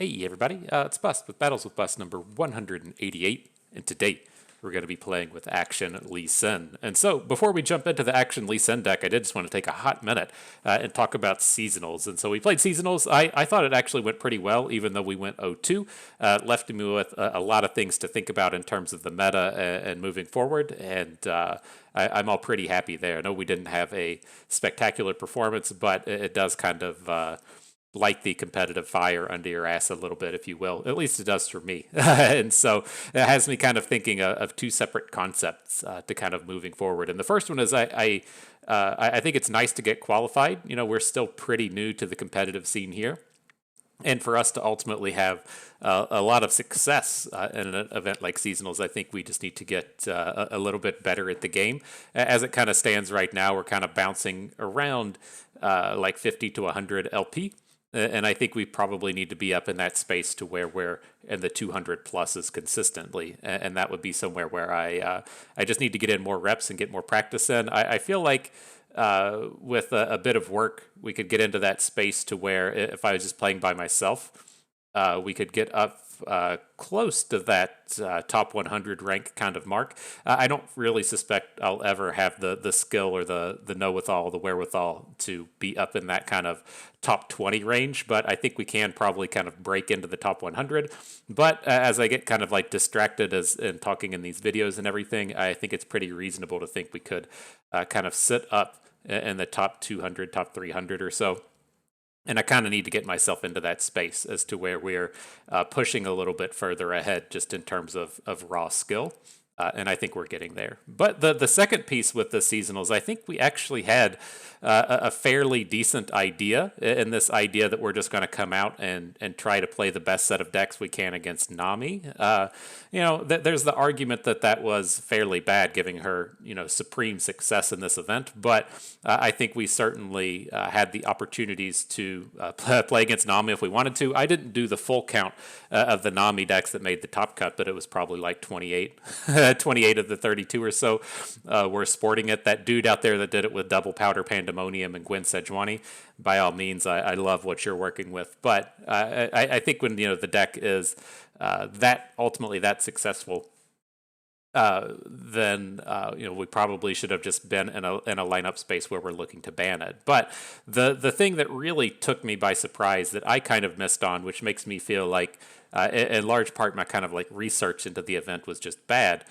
Hey everybody, it's Bust with Battles with Bust number 188, and today we're going to be playing with Akshan Lee Sin. And so, before we jump into the Akshan Lee Sin deck, I did just want to take a hot minute and talk about seasonals. And so we played seasonals. I thought it actually went pretty well, even though we went 0-2. Left me with a lot of things to think about in terms of the meta and moving forward, and I'm all pretty happy there. I know we didn't have a spectacular performance, but it does kind of light the competitive fire under your ass a little bit, if you will. At least it does for me. And so it has me kind of thinking of two separate concepts to kind of moving forward. And the first one is I think it's nice to get qualified. You know, we're still pretty new to the competitive scene here. And for us to ultimately have a lot of success in an event like seasonals, I think we just need to get a little bit better at the game. As it kind of stands right now, we're kind of bouncing around like 50 to 100 LP. And I think we probably need to be up in that space to where we're in the 200 pluses consistently. And that would be somewhere where I just need to get in more reps and get more practice in. I feel like with a bit of work, we could get into that space to where if I was just playing by myself, we could get up close to that top 100 rank kind of mark. I don't really suspect I'll ever have the skill or the know-withal, the wherewithal to be up in that kind of top 20 range, but I think we can probably kind of break into the top 100. But as I get kind of like distracted as in talking in these videos and everything, I think it's pretty reasonable to think we could kind of sit up in the top 200, top 300 or so. And I kind of need to get myself into that space as to where we're pushing a little bit further ahead just in terms of raw skill. And I think we're getting there. But the second piece with the seasonals, I think we actually had a fairly decent idea in this idea that we're just going to come out and try to play the best set of decks we can against Nami. There's the argument that was fairly bad, giving her, supreme success in this event. But I think we certainly had the opportunities to play against Nami if we wanted to. I didn't do the full count of the Nami decks that made the top cut, but it was probably like 28. 28 of the 32 or so were sporting it. That dude out there that did it with Double Powder Pandemonium and Gwen Sejuani, by all means, I love what you're working with. But I think when the deck is that ultimately that successful, then we probably should have just been in a lineup space where we're looking to ban it. But the thing that really took me by surprise that I kind of missed on, which makes me feel like in large part my kind of like research into the event was just bad,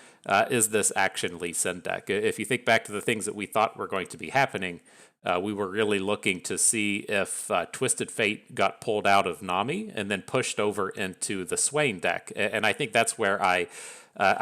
is this Akshan Lee Sin deck. If you think back to the things that we thought were going to be happening, we were really looking to see if Twisted Fate got pulled out of Nami and then pushed over into the Swain deck. And I think that's where I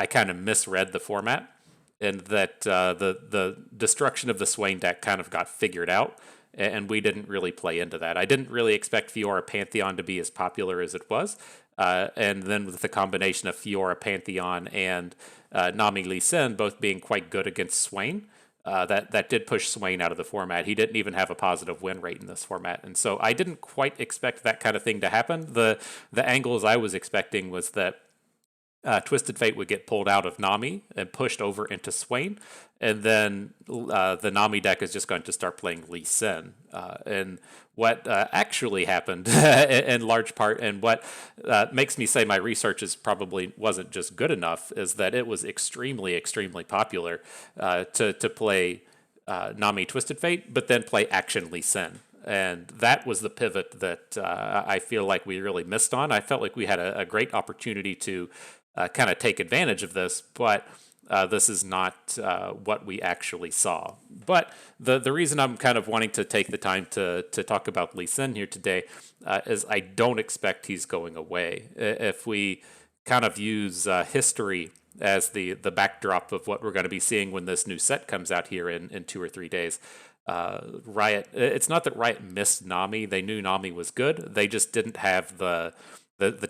kind of misread the format, and that the destruction of the Swain deck kind of got figured out, and we didn't really play into that. I didn't really expect Fiora Pantheon to be as popular as it was, and then with the combination of Fiora Pantheon and Nami Lee Sin both being quite good against Swain, that did push Swain out of the format. He didn't even have a positive win rate in this format, and so I didn't quite expect that kind of thing to happen. The angles I was expecting was that Twisted Fate would get pulled out of Nami and pushed over into Swain, and then the Nami deck is just going to start playing Lee Sin. And what actually happened in large part, and what makes me say my research probably wasn't just good enough, is that it was extremely, extremely popular to play Nami Twisted Fate, but then play Akshan Lee Sin. And that was the pivot that I feel like we really missed on. I felt like we had a great opportunity to kind of take advantage of this, but this is not what we actually saw. But the reason I'm kind of wanting to take the time to talk about Lee Sin here today is I don't expect he's going away. If we kind of use history as the backdrop of what we're going to be seeing when this new set comes out here in 2 or 3 days, Riot, it's not that Riot missed Nami. They knew Nami was good. They just didn't have the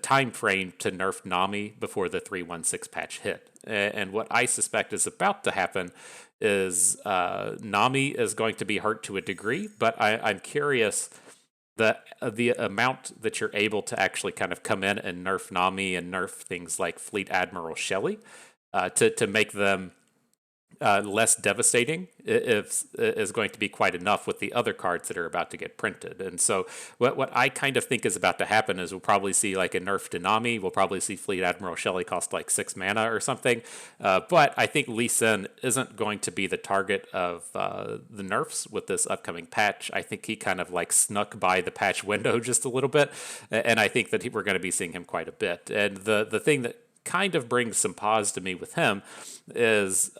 time frame to nerf Nami before the 3.16 patch hit. And what I suspect is about to happen is Nami is going to be hurt to a degree, but I'm curious the amount that you're able to actually kind of come in and nerf Nami and nerf things like Fleet Admiral Shelley to make them less devastating if is going to be quite enough with the other cards that are about to get printed. And so what I kind of think is about to happen is we'll probably see like a nerf Denami. We'll probably see Fleet Admiral Shelley cost like 6 mana or something. But I think Lee Sin isn't going to be the target of the nerfs with this upcoming patch. I think he kind of like snuck by the patch window just a little bit. And I think that we're going to be seeing him quite a bit. And the thing that kind of brings some pause to me with him is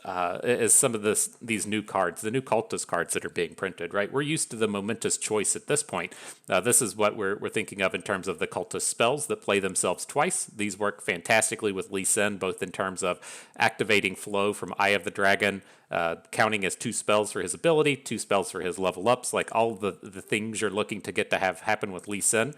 some of these new cards, the new cultist cards that are being printed, right? We're used to the momentous choice at this point. This is what we're thinking of in terms of the cultist spells that play themselves twice. These work fantastically with Lee Sin, both in terms of activating flow from Eye of the Dragon, counting as 2 spells for his ability, 2 spells for his level ups, like all the things you're looking to get to have happen with Lee Sin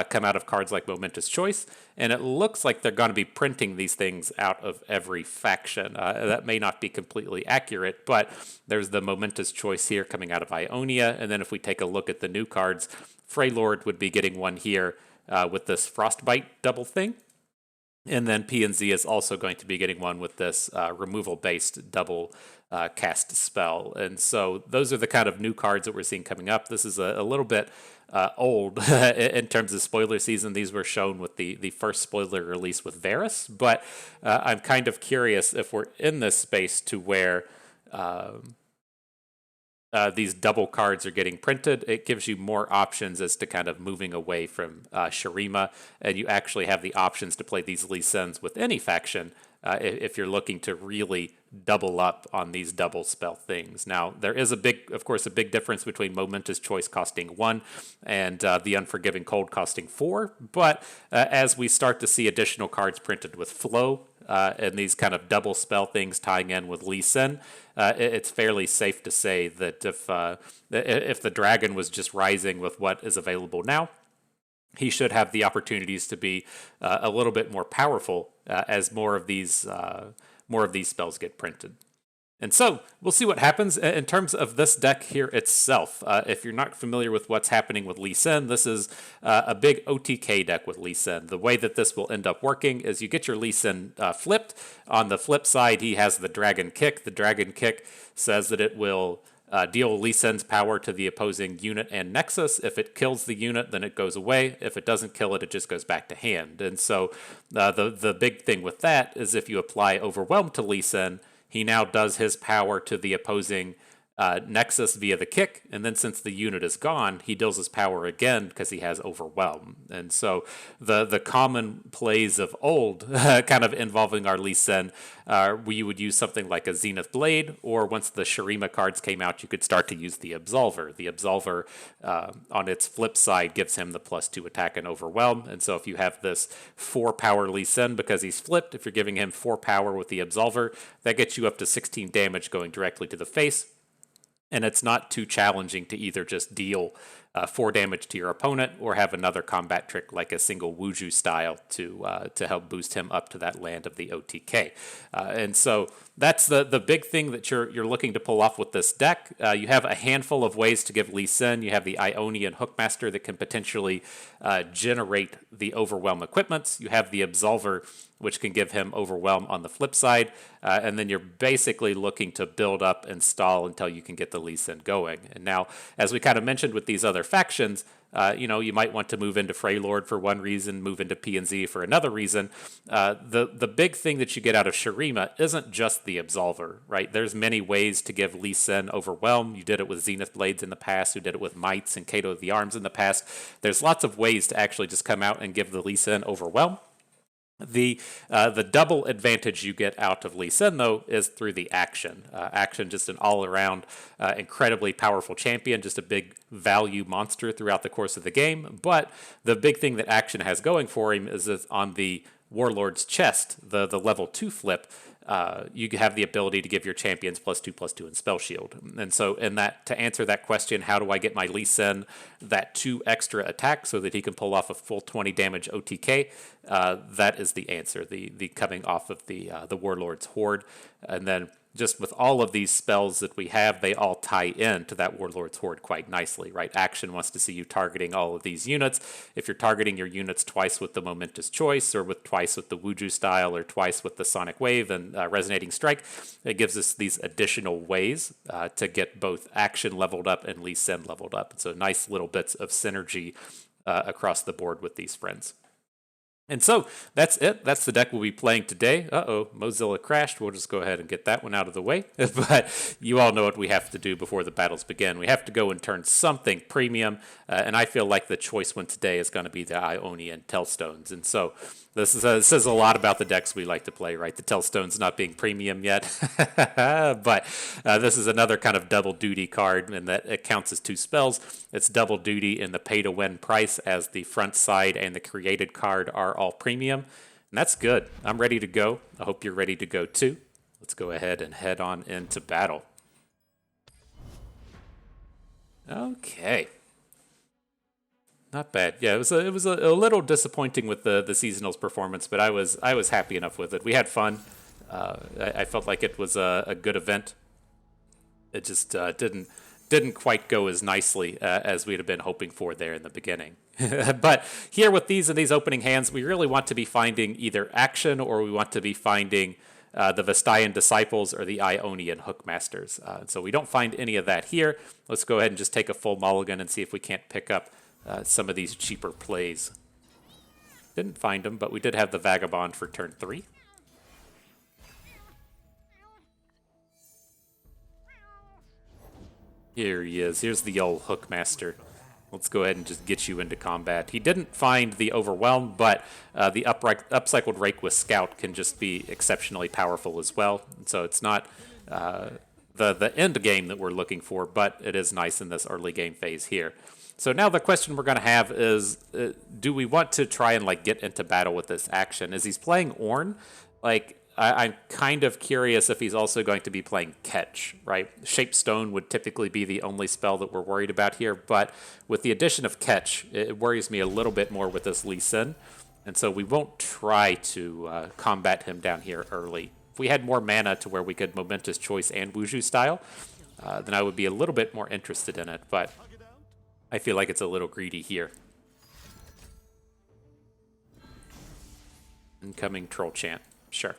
come out of cards like Momentous Choice. And it looks like they're going to be printing these things out of every faction. That may not be completely accurate, but there's the Momentous Choice here coming out of Ionia. And then if we take a look at the new cards, Freylord would be getting one here with this Frostbite double thing. And then PNZ is also going to be getting one with this removal-based double cast spell. And so those are the kind of new cards that we're seeing coming up. This is a little bit old in terms of spoiler season. These were shown with the first spoiler release with Varus. But I'm kind of curious if we're in this space to where these double cards are getting printed. It gives you more options as to kind of moving away from Shurima, and you actually have the options to play these Lee Sins with any faction if you're looking to really double up on these double spell things. Now, there is of course, a big difference between Momentous Choice costing 1 and the Unforgiving Cold costing 4, but as we start to see additional cards printed with flow, and these kind of double spell things tying in with Lee Sin, it's fairly safe to say that if the dragon was just rising with what is available now, he should have the opportunities to be a little bit more powerful as more of these spells get printed. And so we'll see what happens in terms of this deck here itself. If you're not familiar with what's happening with Lee Sin, this is a big OTK deck with Lee Sin. The way that this will end up working is you get your Lee Sin flipped. On the flip side, he has the Dragon Kick. The Dragon Kick says that it will deal Lee Sin's power to the opposing unit and Nexus. If it kills the unit, then it goes away. If it doesn't kill it, it just goes back to hand. And so the big thing with that is if you apply Overwhelm to Lee Sin, he now does his power to the opposing Nexus via the kick, and then since the unit is gone, he deals his power again because he has Overwhelm. And so the common plays of old, kind of involving our Lee Sin, we would use something like a Zenith Blade, or once the Shurima cards came out, you could start to use the Absolver. The Absolver, on its flip side, gives him the +2 attack and Overwhelm. And so if you have this 4 power Lee Sin because he's flipped, if you're giving him 4 power with the Absolver, that gets you up to 16 damage going directly to the face. And it's not too challenging to either just deal 4 damage to your opponent or have another combat trick like a single Wuju style to help boost him up to that land of the OTK. And so that's the big thing that you're looking to pull off with this deck. You have a handful of ways to give Lee Sin. You have the Ionian Hookmaster that can potentially generate the Overwhelm equipments. You have the Absolver, which can give him Overwhelm on the flip side. And then you're basically looking to build up and stall until you can get the Lee Sin going. And now, as we kind of mentioned with these other factions, you might want to move into Freylord for one reason, move into PNZ for another reason. The big thing that you get out of Shurima isn't just the Absolver, right? There's many ways to give Lee Sin Overwhelm. You did it with Zenith Blades in the past. You did it with Mites and Kato of the Arms in the past. There's lots of ways to actually just come out and give the Lee Sin Overwhelm. The double advantage you get out of Lee Sin, though, is through the Akshan. Akshan, just an all-around incredibly powerful champion, just a big value monster throughout the course of the game. But the big thing that Akshan has going for him is that on the Warlord's chest, the level 2 flip, you have the ability to give your champions +2/+2 in Spell Shield. And so to answer that question, how do I get my Lee Sin that 2 extra attack so that he can pull off a full 20 damage OTK? That is the answer, the coming off of the Warlord's Horde. And then just with all of these spells that we have, they all tie in to that Warlord's Horde quite nicely, right? Action wants to see you targeting all of these units. If you're targeting your units twice with the Momentous Choice, or with twice with the Wuju style, or twice with the Sonic Wave and Resonating Strike, it gives us these additional ways to get both Action leveled up and Lee Sin leveled up. And so nice little bits of synergy across the board with these friends. And so that's it. That's the deck we'll be playing today. Uh-oh, Mozilla crashed. We'll just go ahead and get that one out of the way. But you all know what we have to do before the battles begin. We have to go and turn something premium, and I feel like the choice one today is going to be the Ionian Tellstones. And so this says a lot about the decks we like to play, right? The Tellstones not being premium yet. But this is another kind of double duty card, and that it counts as 2 spells. It's double duty in the pay-to-win price, as the front side and the created card are all premium. And that's good. I'm ready to go. I hope you're ready to go too. Let's go ahead and head on into battle. Okay. Not bad. Yeah, it was a little disappointing with the seasonals performance, but I was happy enough with it. We had fun. I felt like it was a good event. It just didn't quite go as nicely as we'd have been hoping for there in the beginning. But here with these and these opening hands, we really want to be finding either Action, or we want to be finding the Vestayan Disciples or the Ionian Hookmasters. So we don't find any of that here. Let's go ahead and just take a full mulligan and see if we can't pick up some of these cheaper plays. Didn't find them, but we did have the Vagabond for turn 3. Here he is. Here's the old Hookmaster. Let's go ahead and just get you into combat. He didn't find the Overwhelm, but the upcycled Rake with Scout can just be exceptionally powerful as well. And so it's not the end game that we're looking for, but it is nice in this early game phase here. So now the question we're going to have is, do we want to try and get into battle with this Action? As he's playing Ornn, I'm kind of curious if he's also going to be playing Catch, right? Shape Stone would typically be the only spell that we're worried about here, but with the addition of Catch, it worries me a little bit more with this Lee Sin, and so we won't try to combat him down here early. If we had more mana to where we could Momentous Choice and Wuju style, then I would be a little bit more interested in it, but I feel like it's a little greedy here. Incoming Troll Chant, sure.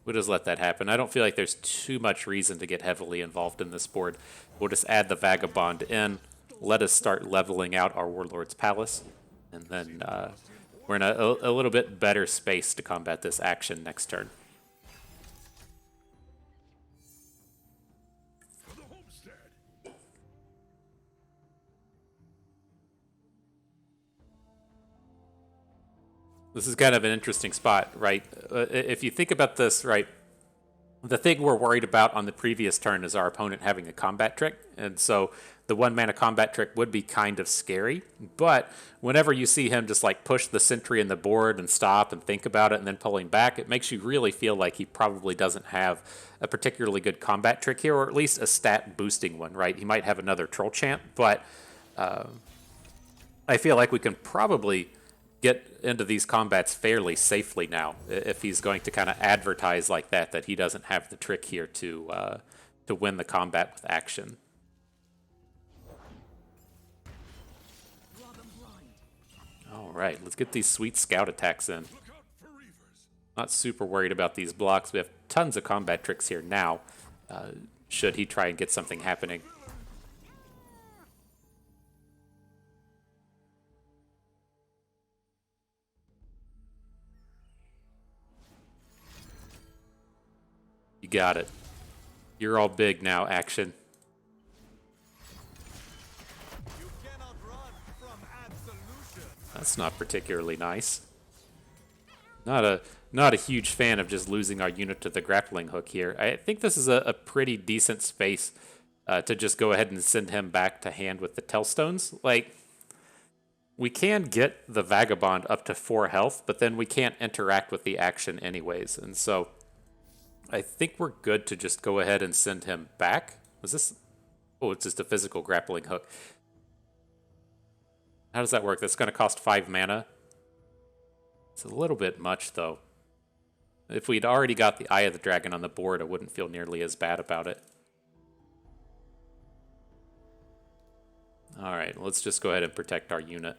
We'll just let that happen. I don't feel like there's too much reason to get heavily involved in this board. We'll just add the Vagabond in, let us start leveling out our Warlord's Palace, and then we're in a little bit better space to combat this Action next turn. This is kind of an interesting spot, right? If you think about this, right, the thing we're worried about on the previous turn is our opponent having a combat trick, and so the 1-mana combat trick would be kind of scary, but whenever you see him just push the sentry in the board and stop and think about it and then pulling back, it makes you really feel like he probably doesn't have a particularly good combat trick here, or at least a stat boosting one, right? He might have another Troll Chant, but I feel like we can probably get into these combats fairly safely now if he's going to kind of advertise like that he doesn't have the trick here to win the combat with Action. All right, let's get these sweet scout attacks in. Not super worried about these blocks. We have tons of combat tricks here now, should he try and get something happening. You got it. You're all big now, Action. That's not particularly nice. Not a huge fan of just losing our unit to the grappling hook here. I think this is a pretty decent space to just go ahead and send him back to hand with the Tellstones. We can get the Vagabond up to 4 health, but then we can't interact with the Action anyways, and so I think we're good to just go ahead and send him back. Was this... Oh, it's just a physical grappling hook. How does that work? That's going to cost 5 mana. It's a little bit much, though. If we'd already got the Eye of the Dragon on the board, I wouldn't feel nearly as bad about it. Alright, let's just go ahead and protect our unit.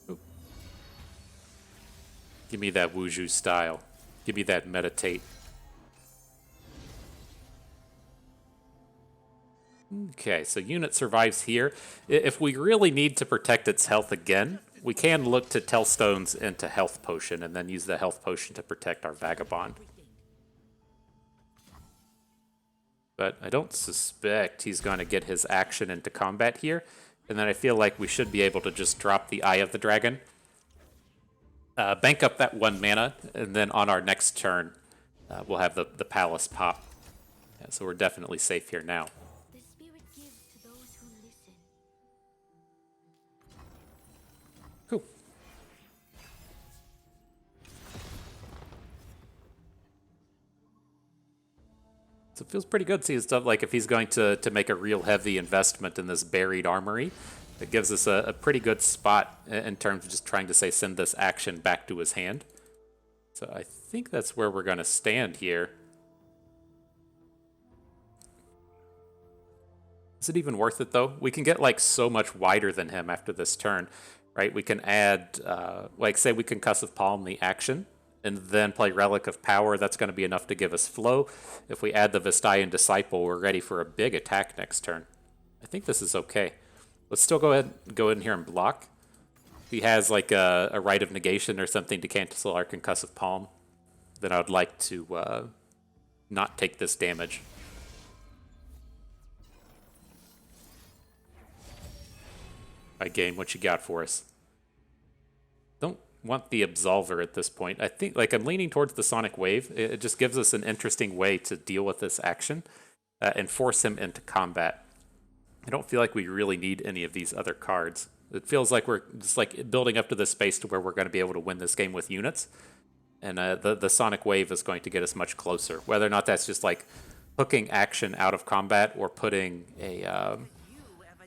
Ooh. Give me that Wuju style. Give me that meditate. Okay, so unit survives here. If we really need to protect its health again, we can look to Tellstones into Health Potion and then use the Health Potion to protect our Vagabond. But I don't suspect he's going to get his action into combat here. And then I feel like we should be able to just drop the Eye of the Dragon. Bank up that 1 mana, and then on our next turn, we'll have the Palace pop. Yeah, so we're definitely safe here now. Cool. So it feels pretty good seeing stuff like if he's going to make a real heavy investment in this buried armory. It gives us a pretty good spot in terms of just trying to, say, send this action back to his hand. So I think that's where we're going to stand here. Is it even worth it, though? We can get, like, so much wider than him after this turn, right? We can add, like, say we can Concussive Palm the action, and then play Relic of Power. That's going to be enough to give us flow. If we add the Vestayan Disciple, we're ready for a big attack next turn. I think this is okay. Let's still go in here and block. If he has like a Rite of Negation or something to cancel our Concussive Palm, then I would like to not take this damage. Alright, game, what you got for us? Don't want the Absolver at this point. I think, like, I'm leaning towards the Sonic Wave. It just gives us an interesting way to deal with this action and force him into combat. I don't feel like we really need any of these other cards. It feels like we're just like building up to this space to where we're going to be able to win this game with units. And the Sonic Wave is going to get us much closer. Whether or not that's just like hooking action out of combat or putting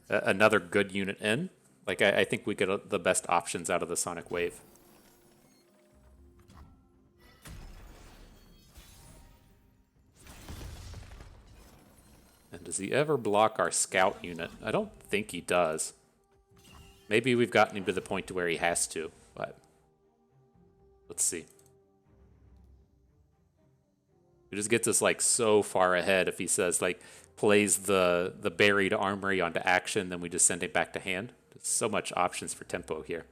another good unit in. Like I think we get the best options out of the Sonic Wave. And does he ever block our scout unit? I don't think he does. Maybe we've gotten him to the point to where he has to, but let's see. It just gets us like so far ahead if he says like plays the buried armory onto action, then we just send it back to hand. There's so much options for tempo here.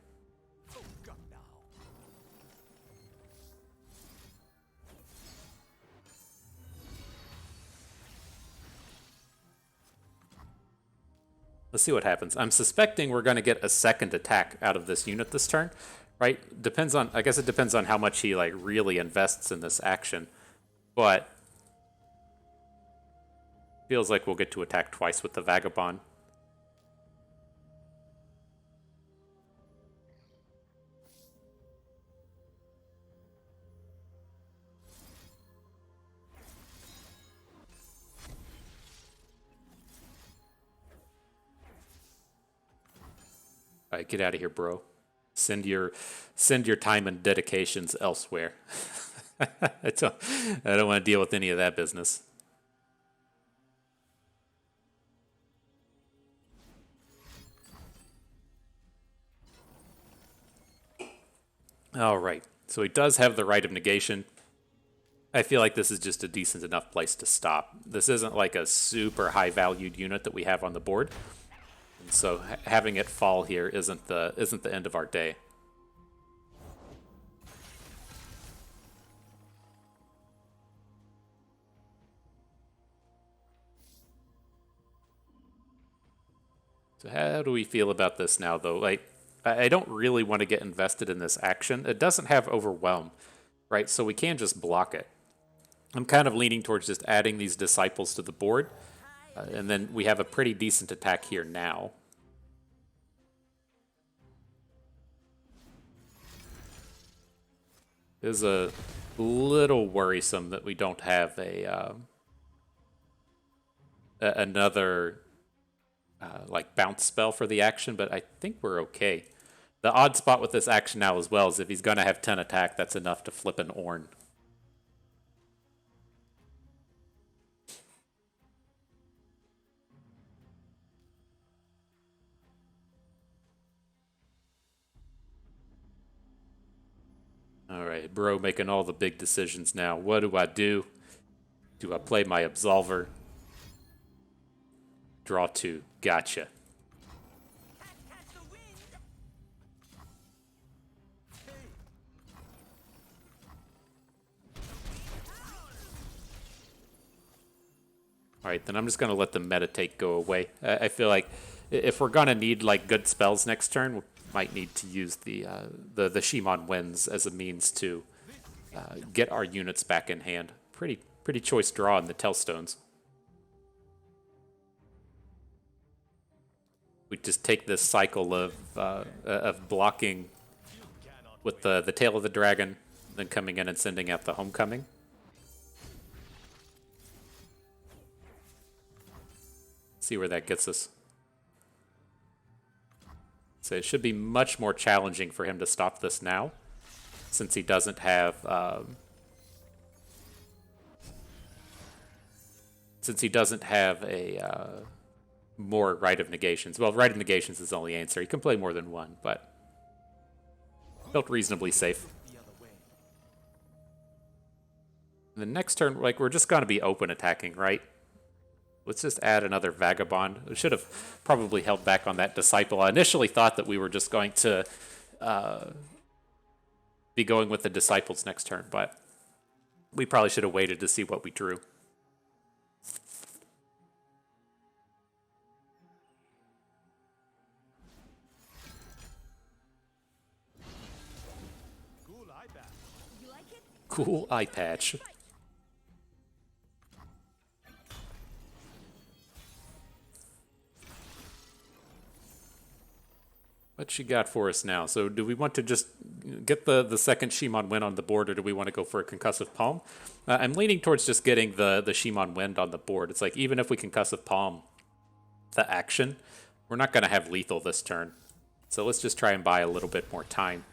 Let's see what happens. I'm suspecting we're going to get a second attack out of this unit this turn, right? Depends on, I guess it depends on how much he like really invests in this action, but feels like we'll get to attack twice with the Vagabond. All right, get out of here, bro. Send your time and dedications elsewhere. I don't want to deal with any of that business. All right, so he does have the Rite of Negation. I feel like this is just a decent enough place to stop. This isn't like a super high valued unit that we have on the board. And so having it fall here isn't the end of our day. So how do we feel about this now, though? Like, I don't really want to get invested in this action. It doesn't have Overwhelm, right? So we can just block it. I'm kind of leaning towards just adding these Disciples to the board. And then we have a pretty decent attack here now. It is a little worrisome that we don't have another like bounce spell for the action, but I think we're okay. The odd spot with this action now as well is if he's going to have 10 attack, that's enough to flip an Ornn. All right, bro, making all the big decisions now. What do I do? Do I play my Absolver? Draw 2. Gotcha. All right, then I'm just going to let the meditate go away. I feel like if we're going to need like good spells next turn, we might need to use the Shimon Winds as a means to get our units back in hand. Pretty choice draw in the Tellstones. We just take this cycle of blocking with the Tail of the Dragon, then coming in and sending out the Homecoming. See where that gets us. So it should be much more challenging for him to stop this now, since he doesn't have a more Rite of Negations. Well, Rite of Negations is the only answer. He can play more than one, but felt reasonably safe. The next turn, like, we're just going to be open attacking, right? Let's just add another Vagabond. We should have probably held back on that Disciple. I initially thought that we were just going to be going with the Disciples next turn, but we probably should have waited to see what we drew. Cool eye patch. What she got for us now? So do we want to just get the second Shimon Wind on the board, or do we want to go for a Concussive Palm? I'm leaning towards just getting the Shimon Wind on the board. It's like, even if we Concussive Palm the action, we're not going to have lethal this turn. So let's just try and buy a little bit more time.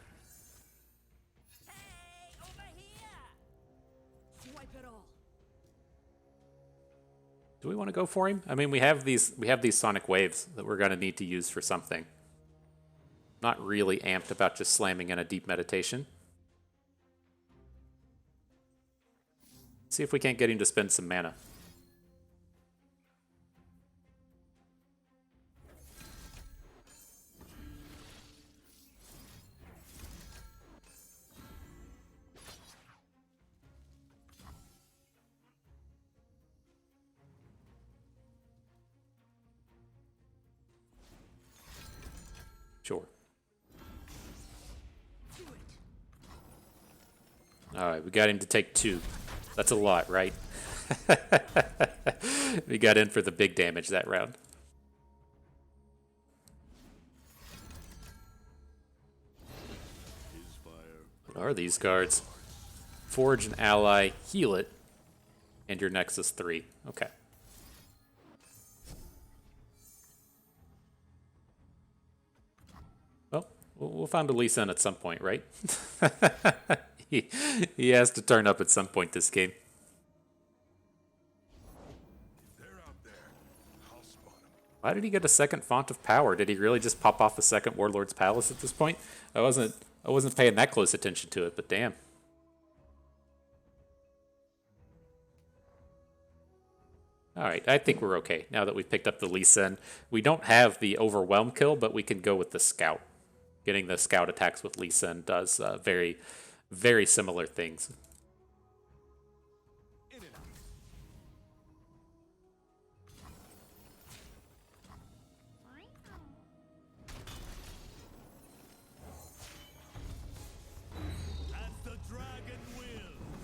Do we want to go for him? I mean, we have these Sonic Waves that we're going to need to use for something. Not really amped about just slamming in a Deep Meditation. See if we can't get him to spend some mana. Sure. Alright, we got him to take 2. That's a lot, right? We got in for the big damage that round. What are these cards? Forge an ally, heal it, and your Nexus 3. Okay. Well, we'll find a Lee Sin at some point, right? He has to turn up at some point this game. Why did he get a second Font of Power? Did he really just pop off a second Warlord's Palace at this point? I wasn't paying that close attention to it, but damn. Alright, I think we're okay now that we've picked up the Lee Sin. We don't have the Overwhelm kill, but we can go with the Scout. Getting the Scout attacks with Lee Sin does very, very similar things.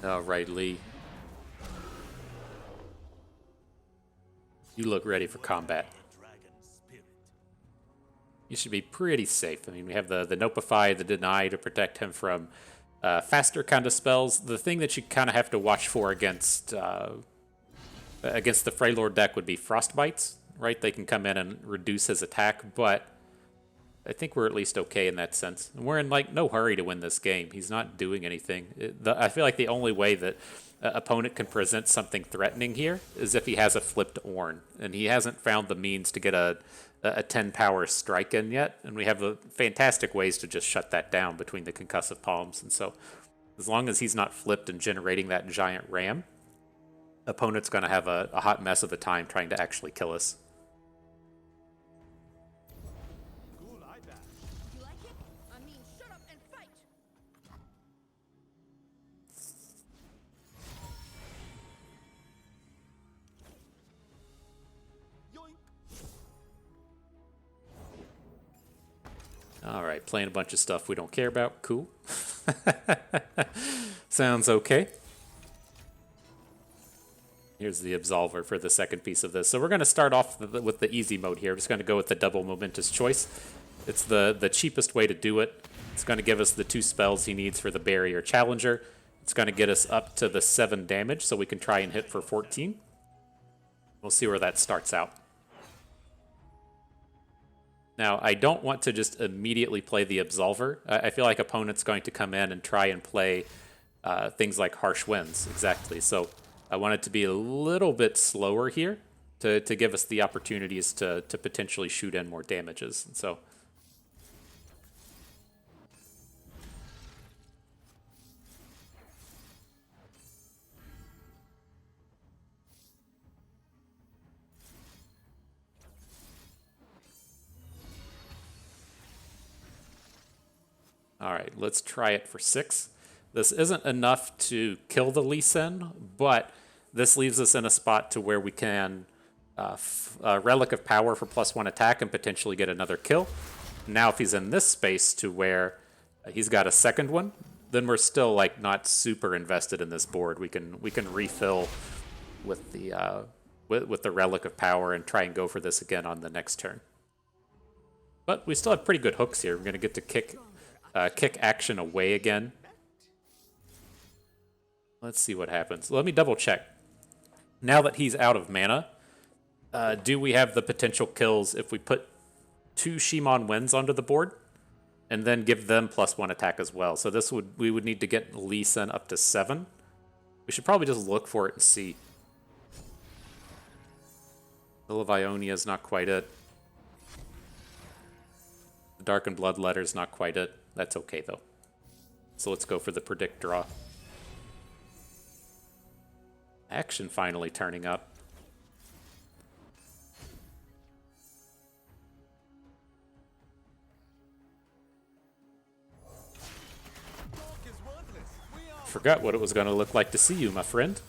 Alright, Lee. You look ready for combat. You should be pretty safe. I mean, we have the Notify, the Deny to protect him from faster kind of spells. The thing that you kind of have to watch for against the Freylord deck would be Frostbites. right? They can come in and reduce his attack, but I think we're at least okay in that sense. And we're in like no hurry to win this game. He's not doing anything. I feel like the only way that opponent can present something threatening here is if he has a flipped Ornn, and he hasn't found the means to get a 10 power strike in yet. And we have fantastic ways to just shut that down between the concussive palms. And so as long as he's not flipped and generating that giant ram, opponent's going to have a hot mess of a time trying to actually kill us. All right, playing a bunch of stuff we don't care about. Cool. Sounds okay. Here's the Absolver for the second piece of this. So we're going to start off with the easy mode here. I'm just going to go with the double momentous choice. It's the cheapest way to do it. It's going to give us the 2 spells he needs for the barrier challenger. It's going to get us up to the 7 damage, so we can try and hit for 14. We'll see where that starts out. Now, I don't want to just immediately play the Absolver. I feel like opponent's going to come in and try and play things like Harsh Winds, exactly. So I want it to be a little bit slower here to give us the opportunities to potentially shoot in more damages. And so all right, let's try it for 6. This isn't enough to kill the Lee Sin, but this leaves us in a spot to where we can Relic of Power for +1 attack and potentially get another kill. Now if he's in this space to where he's got a second one, then we're still like not super invested in this board. We can refill with the Relic of Power and try and go for this again on the next turn. But we still have pretty good hooks here. We're going to get to kick Akshan away again. Let's see what happens. Let me double check. Now that he's out of mana, do we have the potential kills if we put 2 Shimon Winds onto the board and then give them +1 attack as well? So we would need to get Lee Sin up to 7. We should probably just look for it and see. Hill of Ionia is not quite it. The Darkened Bloodletter is not quite it. That's okay, though. So let's go for the Predict Draw. Akshan finally turning up. Forgot what it was going to look like to see you, my friend.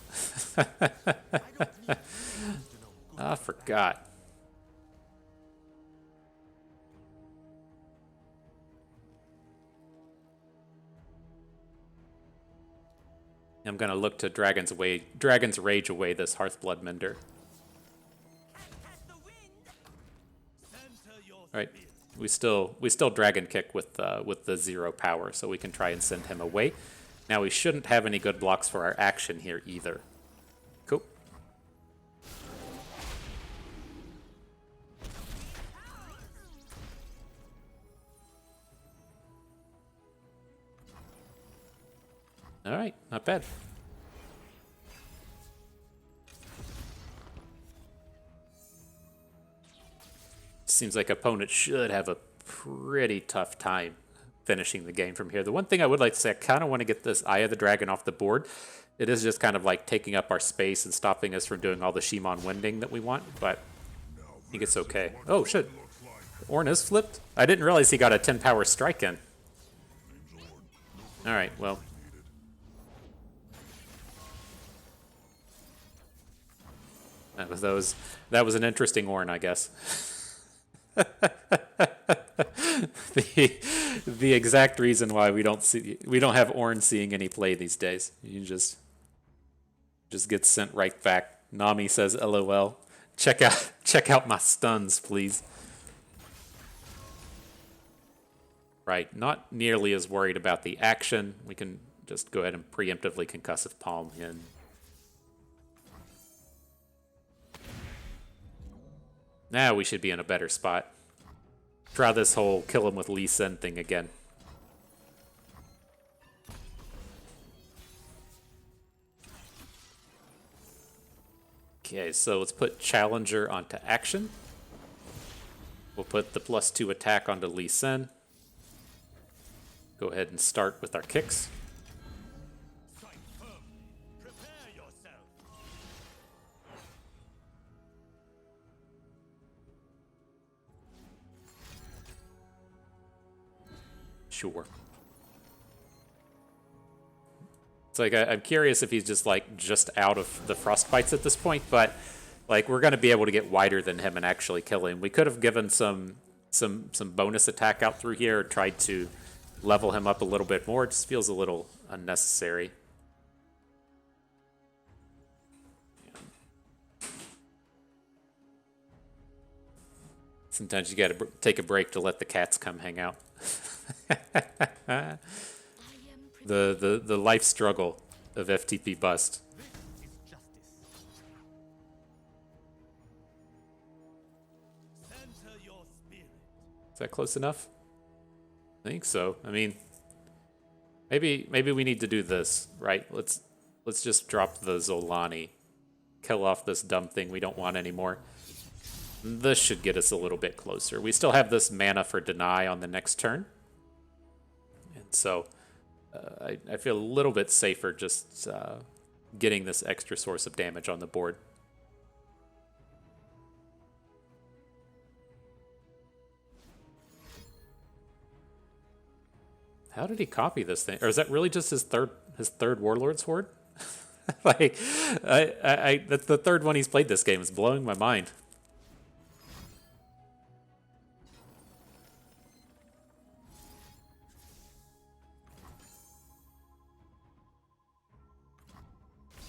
I forgot. I'm going to look to Dragon's Rage away this Hearthblood Mender. Alright, we still Dragon Kick with the 0 power, so we can try and send him away. Now we shouldn't have any good blocks for our action here either. Cool. Alright, not bad. Seems like opponent should have a pretty tough time finishing the game from here. The one thing I would like to say, I kind of want to get this Eye of the Dragon off the board. It is just kind of like taking up our space and stopping us from doing all the Shimon Winding that we want, but I think it's okay. Oh, shit. Ornn is flipped? I didn't realize he got a 10 power strike in. Alright, well. That was an interesting Ornn, I guess. the exact reason why we don't have Ornn seeing any play these days. You just get sent right back. Nami says LOL. Check out my stuns, please. Right, not nearly as worried about the action. We can just go ahead and preemptively Concussive Palm in. Now we should be in a better spot. Try this whole kill him with Lee Sin thing again. Okay, so let's put Challenger onto Akshan. We'll put the +2 attack onto Lee Sin. Go ahead and start with our kicks. Sure. It's like I'm curious if he's just out of the frostbites at this point, but like we're gonna be able to get wider than him and actually kill him. We could have given some bonus attack out through here, or tried to level him up a little bit more. It just feels a little unnecessary. Sometimes you gotta take a break to let the cats come hang out. The life struggle of FTP bust. Is that close enough? I think so. I mean, maybe we need to do this, right? Let's just drop the Zolani, kill off this dumb thing we don't want anymore. This should get us a little bit closer. We still have this mana for deny on the next turn, and so I feel a little bit safer just getting this extra source of damage on the board. How did he copy this thing? Or is that really just his third Warlord's Horde? Like, that's the third one he's played this game. It's blowing my mind.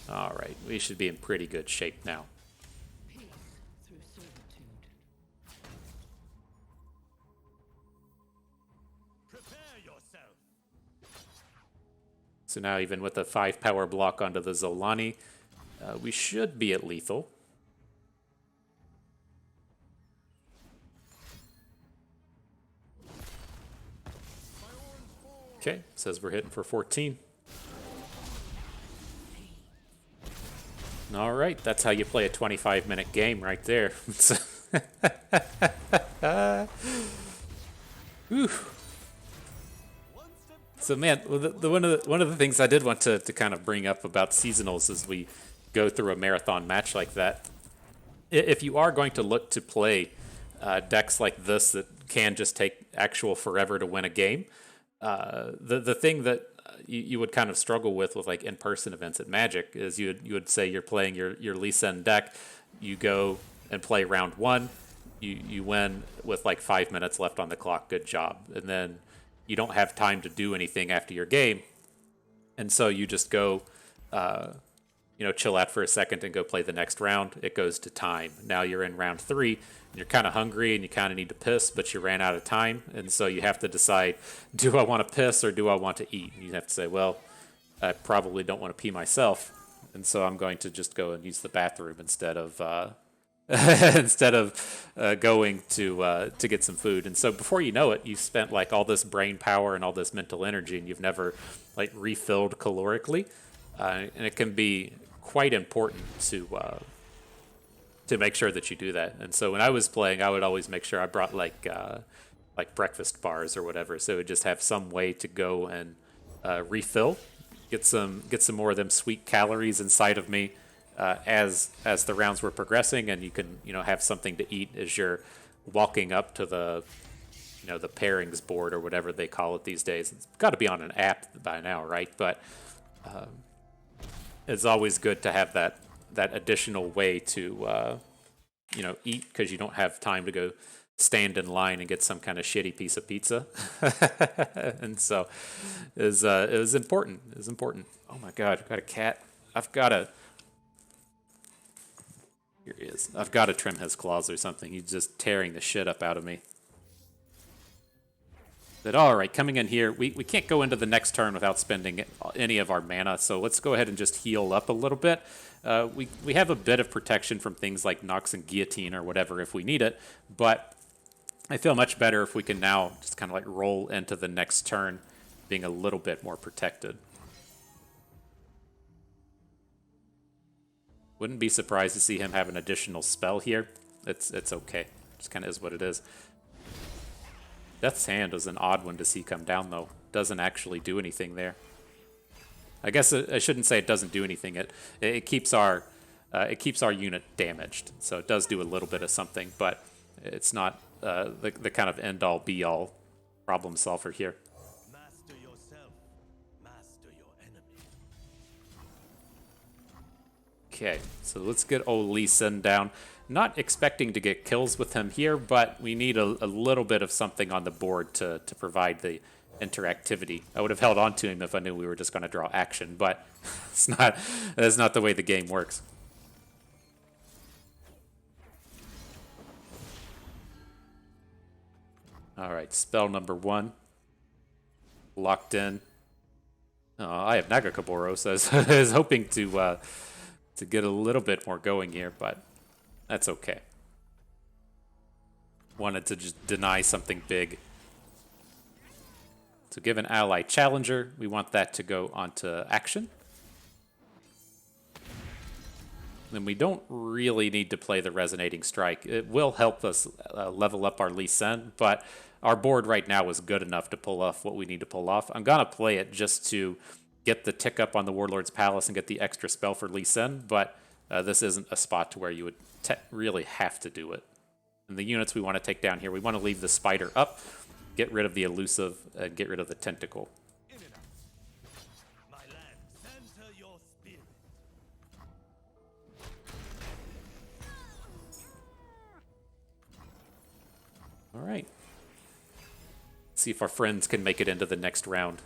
All right, we should be in pretty good shape now. So now even with a 5 power block onto the Zolani, we should be at lethal. Okay, says we're hitting for 14. All right, that's how you play a 25-minute game right there. Whew. So man, one of the things I did want to kind of bring up about seasonals as we go through a marathon match like that, if you are going to look to play decks like this that can just take actual forever to win a game, the thing that you would kind of struggle with like in-person events at Magic is you would say you're playing your Lee Sin deck, you go and play round 1, you win with like 5 minutes left on the clock, good job, and then you don't have time to do anything after your game, and so you just go chill out for a second and go play the next round. It goes to time. Now you're in round 3, and you're kind of hungry and you kind of need to piss, but you ran out of time, and so you have to decide, do I want to piss or do I want to eat? And you have to say, well, I probably don't want to pee myself, and so I'm going to just go and use the bathroom instead of going to get some food. And so before you know it, you spent like all this brain power and all this mental energy, and you've never like refilled calorically, and it can be quite important to make sure that you do that. And so when I was playing, I would always make sure I brought like breakfast bars or whatever, so it would just have some way to go and refill, get some more of them sweet calories inside of me as the rounds were progressing, and you can have something to eat as you're walking up to the the pairings board or whatever they call it these days. It's got to be on an app by now, right? But it's always good to have that additional way to eat, because you don't have time to go stand in line and get some kind of shitty piece of pizza. And so it was important. It was important. Oh my God, I've got a cat. Here he is. I've got to trim his claws or something. He's just tearing the shit up out of me. But all right, coming in here, we can't go into the next turn without spending any of our mana, so let's go ahead and just heal up a little bit. We have a bit of protection from things like Nox and Guillotine or whatever if we need it, but I feel much better if we can now just kind of like roll into the next turn being a little bit more protected. Wouldn't be surprised to see him have an additional spell here. It's okay. Just kind of is what it is. Death's Hand was an odd one to see come down, though. Doesn't actually do anything there. I guess I shouldn't say it doesn't do anything. It keeps our unit damaged, so it does do a little bit of something, but it's not the kind of end-all, be-all problem solver here. Master yourself, master your enemy. Okay, so let's get old Lee Sin down. Not expecting to get kills with him here, but we need a little bit of something on the board to provide the interactivity. I would have held on to him if I knew we were just going to draw action, but that's not the way the game works. All right, spell number 1. Locked in. I have Nagakaboro, so I was hoping to get a little bit more going here, but that's okay. Wanted to just deny something big. So give an ally challenger. We want that to go onto action. Then we don't really need to play the Resonating Strike. It will help us level up our Lee Sin, but our board right now is good enough to pull off what we need to pull off. I'm going to play it just to get the tick up on the Warlord's Palace and get the extra spell for Lee Sin, but this isn't a spot to where you would really have to do it. And the units we want to take down here, we want to leave the Spider up, get rid of the Elusive, and get rid of the Tentacle. My land, center your spirit. All right. Let's see if our friends can make it into the next round.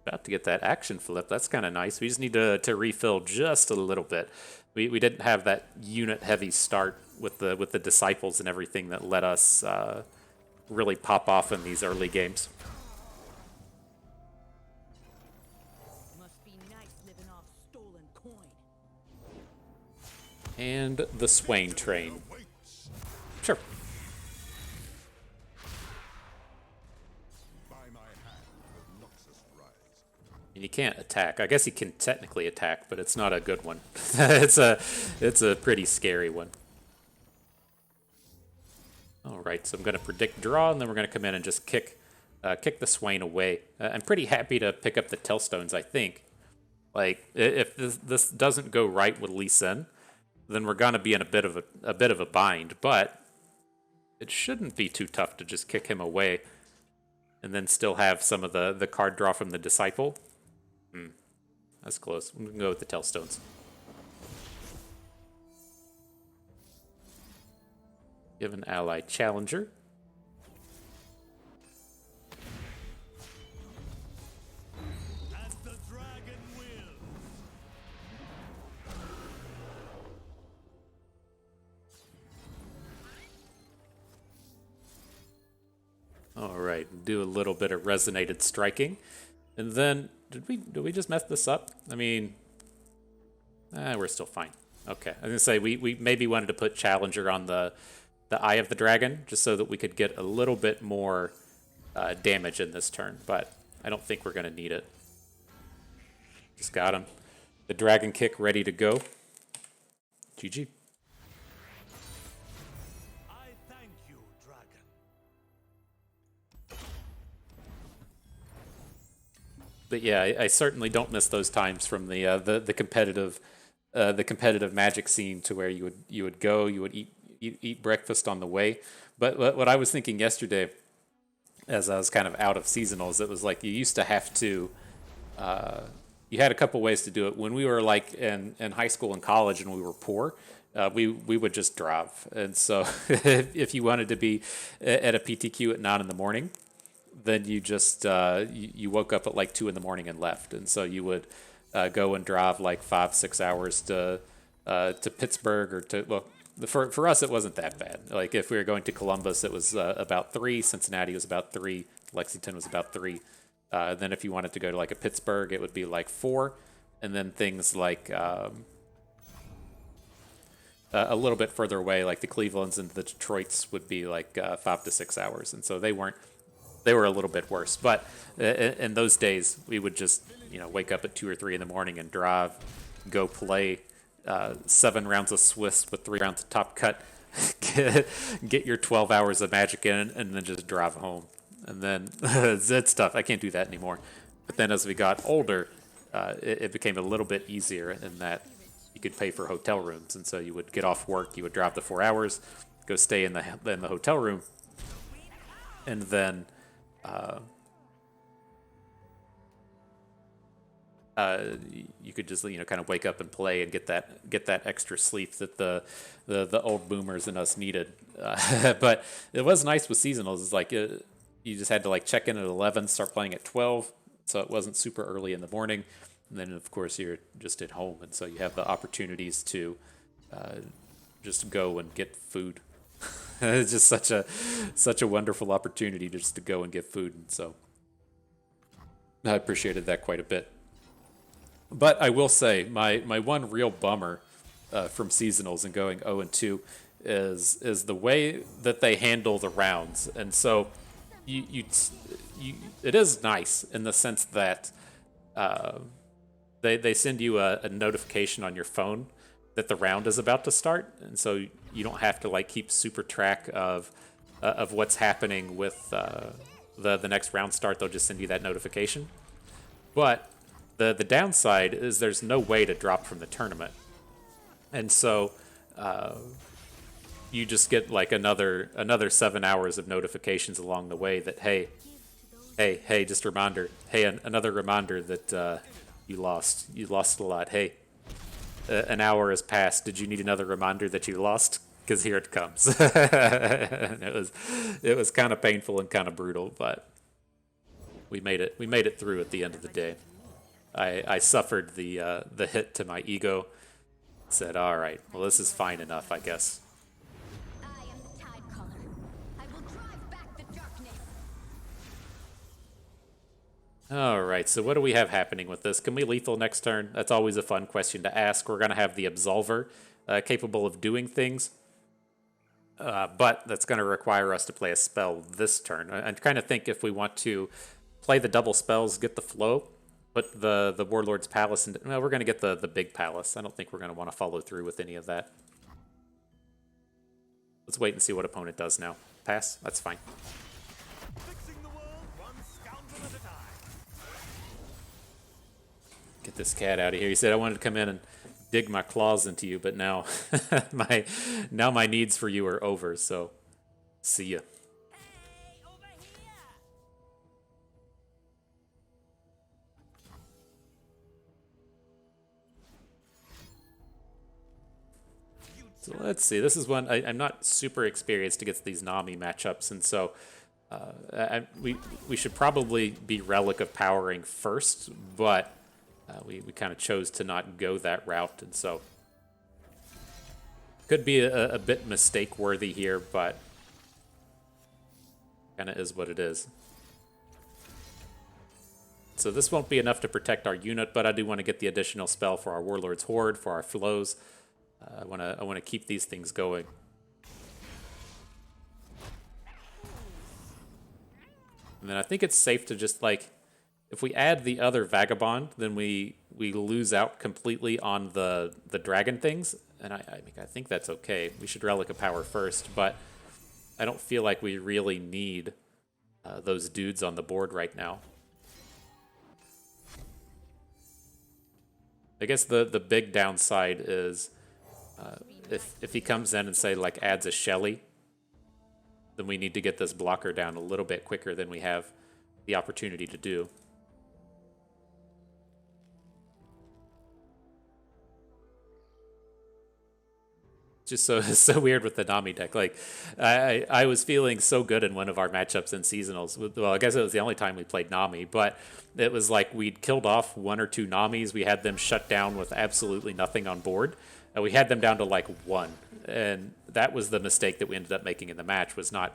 About to get that action flip. That's kind of nice. We just need to refill just a little bit. We didn't have that unit-heavy start with the Disciples and everything that let us really pop off in these early games. Must be nice living off stolen coin. And the Swain Train. Sure. And you can't attack. I guess you can technically attack, but it's not a good one. it's a pretty scary one. All right, so I'm going to predict draw, and then we're going to come in and just kick the Swain away. I'm pretty happy to pick up the Tellstones, I think. Like, if this doesn't go right with Lee Sin, then we're going to be in a bit of a bind, but it shouldn't be too tough to just kick him away and then still have some of the card draw from the Disciple. That's close. We can go with the Tellstones. Give an ally challenger. As the dragon will. All right, do a little bit of resonated striking, and then did we just mess this up? I mean, we're still fine. Okay, I was gonna say we maybe wanted to put challenger on the Eye of the Dragon just so that we could get a little bit more damage in this turn, but I don't think we're gonna need it. Just got him. The dragon kick ready to go. GG. I thank you, dragon. But yeah, I certainly don't miss those times from the competitive Magic scene to where you would eat breakfast on the way. But what I was thinking yesterday, as I was kind of out of seasonals, it was like you used to have to. You had a couple ways to do it. When we were like in high school and college and we were poor, we would just drive. And so if you wanted to be at a PTQ at 9 in the morning, then you just you woke up at like 2 in the morning and left. And so you would go and drive like 5-6 hours to Pittsburgh or to for us, it wasn't that bad. Like if we were going to Columbus, it was about 3. Cincinnati was about 3. Lexington was about 3. Then if you wanted to go to like a Pittsburgh, it would be like 4. And then things like a little bit further away, like the Clevelands and the Detroits, would be like 5 to 6 hours. And so they were a little bit worse. But in those days, we would just wake up at 2 or 3 in the morning and drive, go play 7 rounds of Swiss with 3 rounds of Top Cut, get your 12 hours of Magic in, and then just drive home. And then it's tough. I can't do that anymore. But then as we got older, it became a little bit easier in that you could pay for hotel rooms. And so you would get off work, you would drive the 4 hours, go stay in the hotel room, and then you could just kind of wake up and play and get that extra sleep that the old boomers and us needed. But it was nice with seasonals. It's like you just had to like check in at 11, start playing at 12, so it wasn't super early in the morning. And then of course you're just at home, and so you have the opportunities to just go and get food. It's just such a wonderful opportunity just to go and get food, and so I appreciated that quite a bit. But I will say my one real bummer from seasonals and going 0-2 is the way that they handle the rounds. And so you it is nice in the sense that they send you a notification on your phone that the round is about to start, and so you don't have to like keep super track of what's happening with the next round start. They'll just send you that notification. But the downside is there's no way to drop from the tournament, and so you just get like another 7 hours of notifications along the way that hey, just a reminder. Hey, another reminder that you lost a lot. Hey, an hour has passed. Did you need another reminder that you lost? Because here it comes. And it was kind of painful and kind of brutal, but we made it through at the end of the day. I suffered the hit to my ego. Said, all right, well, this is fine enough, I guess. I am the Tide Caller. I will drive back the darkness. All right, so what do we have happening with this? Can we lethal next turn? That's always a fun question to ask. We're going to have the Absolver capable of doing things, but that's going to require us to play a spell this turn. I kind of think if we want to play the double spells, get the flow, put the Warlord's Palace, and well, we're going to get the big palace. I don't think we're going to want to follow through with any of that. Let's wait and see what opponent does now. Pass? That's fine. Fixing the world one scoundrel at a time. Get this cat out of here. He said I wanted to come in and dig my claws into you, but now my needs for you are over, so see ya. Hey, over here! So let's see. This is one I'm not super experienced against these Nami matchups, and so we should probably be Relic of Powering first, but we kind of chose to not go that route, and so could be a bit mistake worthy here, but kind of is what it is. So this won't be enough to protect our unit, but I do want to get the additional spell for our Warlord's Horde, for our flows. I want to keep these things going. And then I think it's safe to just like, if we add the other Vagabond, then we lose out completely on the dragon things, and I think that's okay. We should Relic of Power first, but I don't feel like we really need those dudes on the board right now. I guess the big downside is if he comes in and say like adds a Shelly, then we need to get this blocker down a little bit quicker than we have the opportunity to do. Just so so weird with the Nami deck. Like, I was feeling so good in one of our matchups in seasonals. Well, I guess it was the only time we played Nami, but it was like we'd killed off one or two Namis. We had them shut down with absolutely nothing on board. And we had them down to like one, and that was the mistake that we ended up making in the match. Was not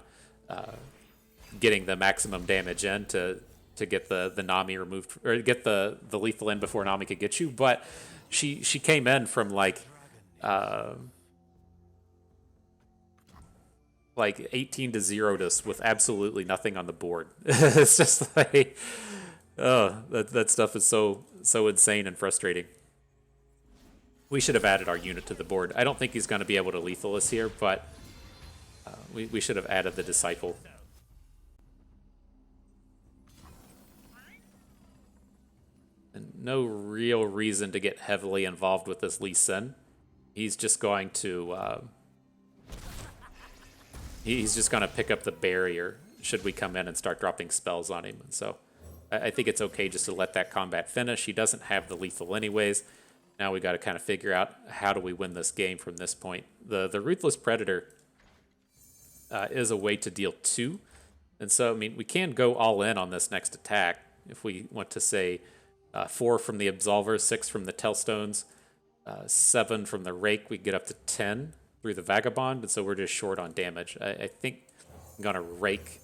getting the maximum damage in to get the Nami removed, or get the lethal in before Nami could get you. But she came in from like 18-0 just with absolutely nothing on the board. It's just like, oh, that stuff is so insane and frustrating. We should have added our unit to the board. I don't think he's going to be able to lethal us here, but we should have added the Disciple. And no real reason to get heavily involved with this Lee Sin. He's just going to he's just going to pick up the barrier should we come in and start dropping spells on him. And so I think it's okay just to let that combat finish. He doesn't have the lethal anyways. Now we got to kind of figure out how do we win this game from this point. The Ruthless Predator is a way to deal 2. And so, I mean, we can go all in on this next attack if we want to say 4 from the Absolver, 6 from the Tellstones, 7 from the Rake. We get up to 10 through the Vagabond, and so we're just short on damage. I think I'm going to Rake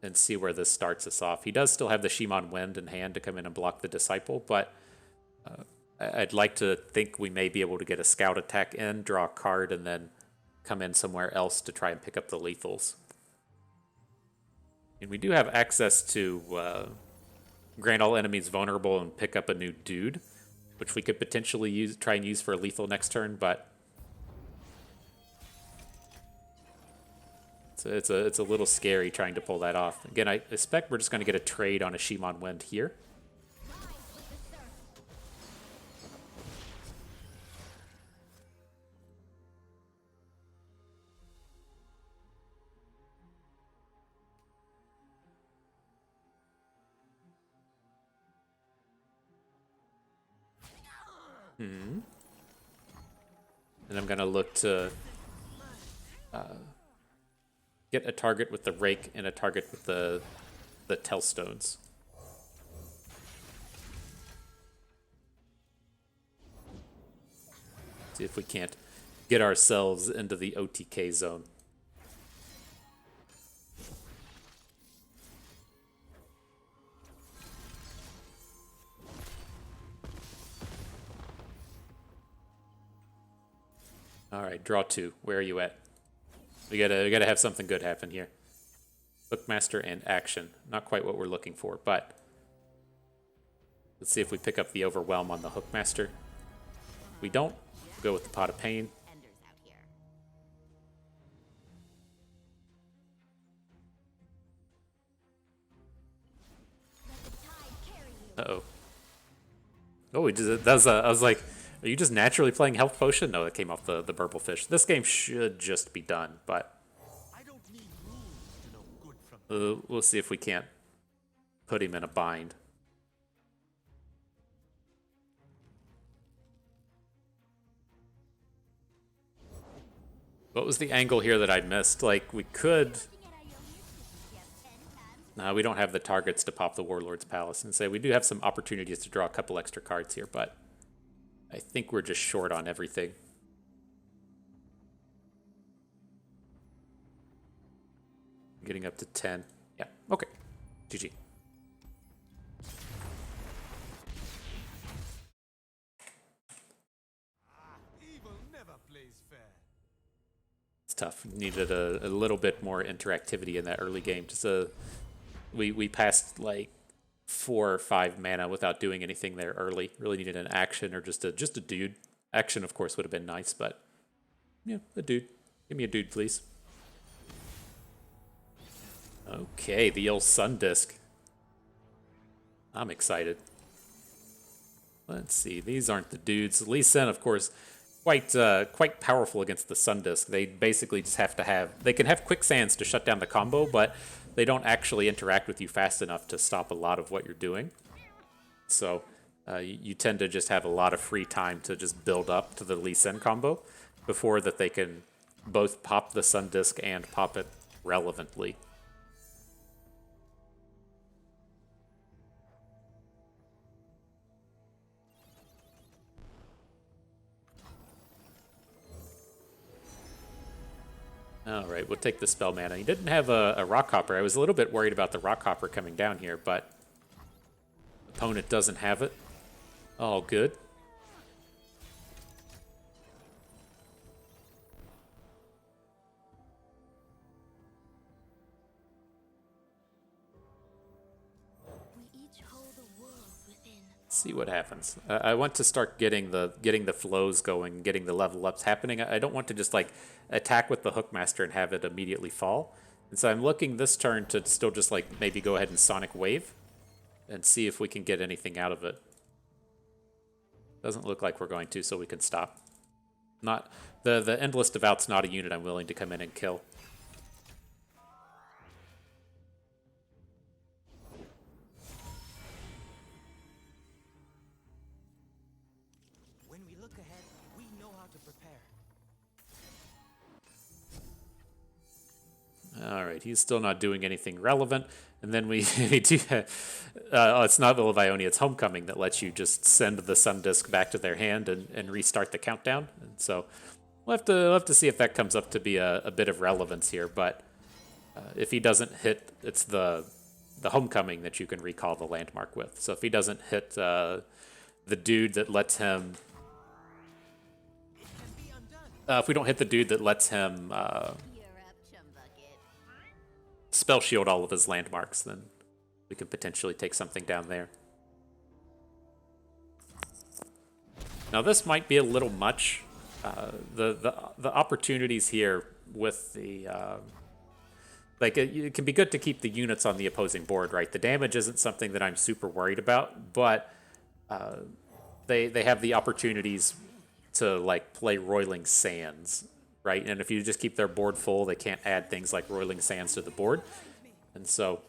and see where this starts us off. He does still have the Shimon Wind in hand to come in and block the Disciple, but I'd like to think we may be able to get a Scout attack in, draw a card, and then come in somewhere else to try and pick up the lethals. And we do have access to grant all enemies vulnerable and pick up a new dude, which we could potentially try and use for a lethal next turn, but it's a little scary trying to pull that off. Again, I expect we're just going to get a trade on a Shimon Wind here. And I'm going to look to get a target with the Rake and a target with the Tellstones. See if we can't get ourselves into the OTK zone. All right, draw 2. Where are you at? We gotta have something good happen here. Hookmaster and action. Not quite what we're looking for, but let's see if we pick up the Overwhelm on the Hookmaster. We don't. We'll go with the Pot of Pain. Uh-oh. Oh, he does. I was like, are you just naturally playing Health Potion? No, it came off the Burblefish. This game should just be done, but I don't need rules to know good from we'll see if we can't put him in a bind. What was the angle here that I missed? Like, we could... No, we don't have the targets to pop the Warlord's Palace. And say we do have some opportunities to draw a couple extra cards here, but I think we're just short on everything. Getting up to 10. Yeah, okay. GG. evil never plays fair. It's tough. Needed a little bit more interactivity in that early game. Just we passed like 4 or 5 mana without doing anything there early. Really needed an action or just a dude. Action, of course, would have been nice, but yeah, a dude. Give me a dude, please. Okay, the old Sun Disc. I'm excited. Let's see. These aren't the dudes. Lee Sin, of course, quite powerful against the Sun Disc. They basically just have to have... They can have quicksands to shut down the combo, but they don't actually interact with you fast enough to stop a lot of what you're doing. So You tend to just have a lot of free time to just build up to the Lee Sin combo before that they can both pop the Sun Disc and pop it relevantly. Alright, we'll take the spell mana. He didn't have a rock hopper. I was a little bit worried about the rock hopper coming down here, but opponent doesn't have it. All good. We each hold a world within. See what happens. I want to start getting the flows going, getting the level ups happening. I don't want to just like attack with the Hookmaster and have it immediately fall. And so I'm looking this turn to still just like maybe go ahead and Sonic Wave and see if we can get anything out of it. Doesn't look like we're going to, so we can stop. Not the Endless Devout's not a unit I'm willing to come in and kill. When we look ahead, we know how to prepare. All right, he's still not doing anything relevant. And then we do it's not Will of Ionia, it's Homecoming that lets you just send the Sun Disc back to their hand and restart the countdown. And so we'll have to see if that comes up to be a bit of relevance here. But if he doesn't hit, it's the Homecoming that you can recall the landmark with. So if he doesn't hit the dude that lets him... if we don't hit the dude that lets him... You're up, chum bucket. spell shield all of his landmarks, then we can potentially take something down there. Now this might be a little much. The opportunities here with the it can be good to keep the units on the opposing board, right? The damage isn't something that I'm super worried about, but they have the opportunities to like play Roiling Sands, right? And if you just keep their board full, they can't add things like Roiling Sands to the board. And so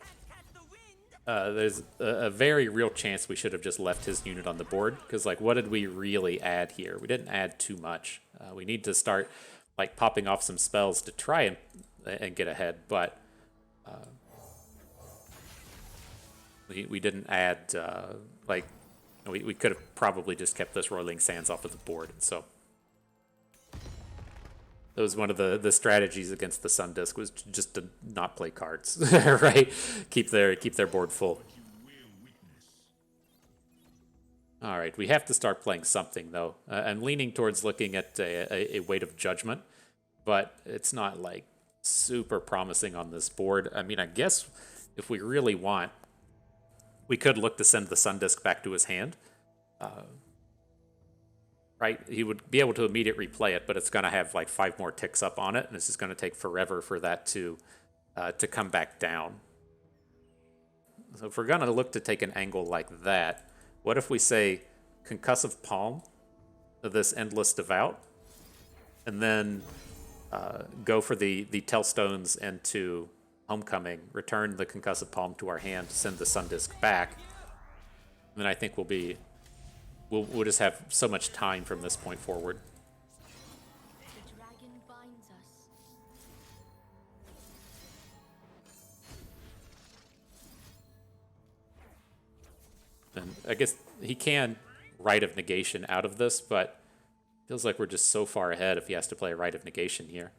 there's a very real chance we should have just left his unit on the board, because like what did we really add here? We didn't add too much. We need to start like popping off some spells to try and get ahead, but we didn't add like we could have probably just kept this Roiling Sands off of the board. And so that was one of the strategies against the Sun Disc, was just to not play cards, right? Keep their board full. All right, we have to start playing something though. I'm leaning towards looking at a Weight of Judgment, but it's not like super promising on this board. I mean, I guess if we really want, we could look to send the Sun Disc back to his hand. Right, he would be able to immediate replay it, but it's going to have like 5 more ticks up on it, and it's just going to take forever for that to come back down. So if we're going to look to take an angle like that, what if we say Concussive Palm of this Endless Devout, and then go for the Tellstones into Homecoming, return the Concussive Palm to our hand, send the Sun Disc back, and then I think we'll just have so much time from this point forward. The dragon binds us. And I guess he can Rite of Negation out of this, but feels like we're just so far ahead if he has to play a Rite of Negation here.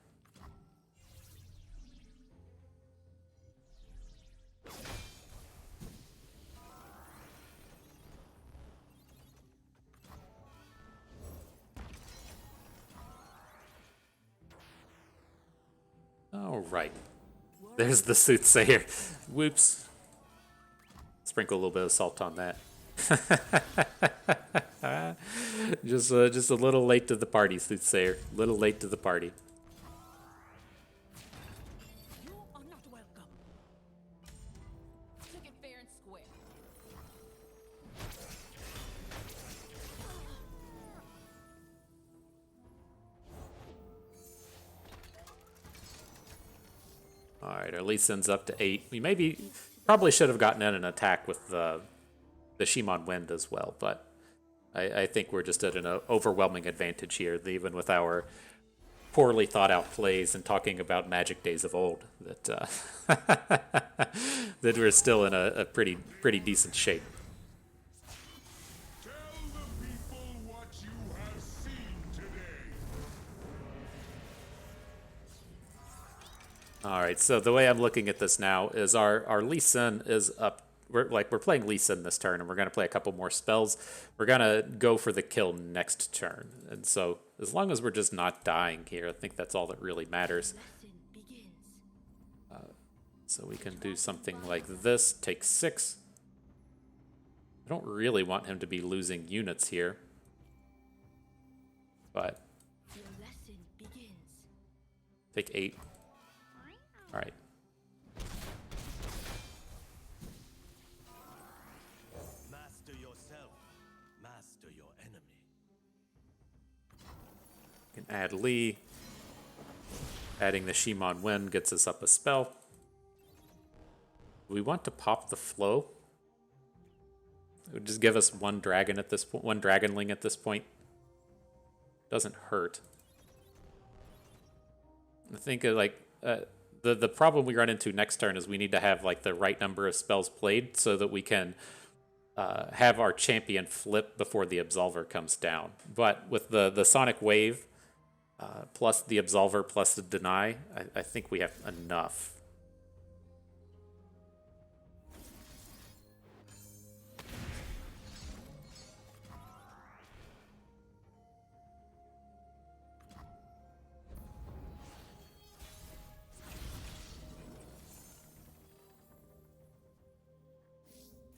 All right. There's the Soothsayer. Whoops. Sprinkle a little bit of salt on that. just a little late to the party, Soothsayer. A little late to the party. You are not welcome. Took it fair and square. All right, our Lee Sin's up to 8. We probably should have gotten in an attack with the Shimon Wind as well, but I think we're just at an overwhelming advantage here, even with our poorly thought out plays and talking about magic days of old. That that we're still in a pretty decent shape. Tell the people what you have seen today. All right, so the way I'm looking at this now is our Lee Sin is up. We're playing Lee Sin this turn, and we're gonna play a couple more spells. We're gonna go for the kill next turn, and so as long as we're just not dying here, I think that's all that really matters. So we can do something like this, take 6. I don't really want him to be losing units here, but take 8. All right. Master yourself. Master your enemy. Can add Lee. Adding the Shimon Wind gets us up a spell. We want to pop the flow. It would just give us one dragon at this point, one dragonling at this point. Doesn't hurt. I think the problem we run into next turn is we need to have like the right number of spells played so that we can have our champion flip before the Absolver comes down. But with the Sonic Wave plus the Absolver plus the Deny, I think we have enough.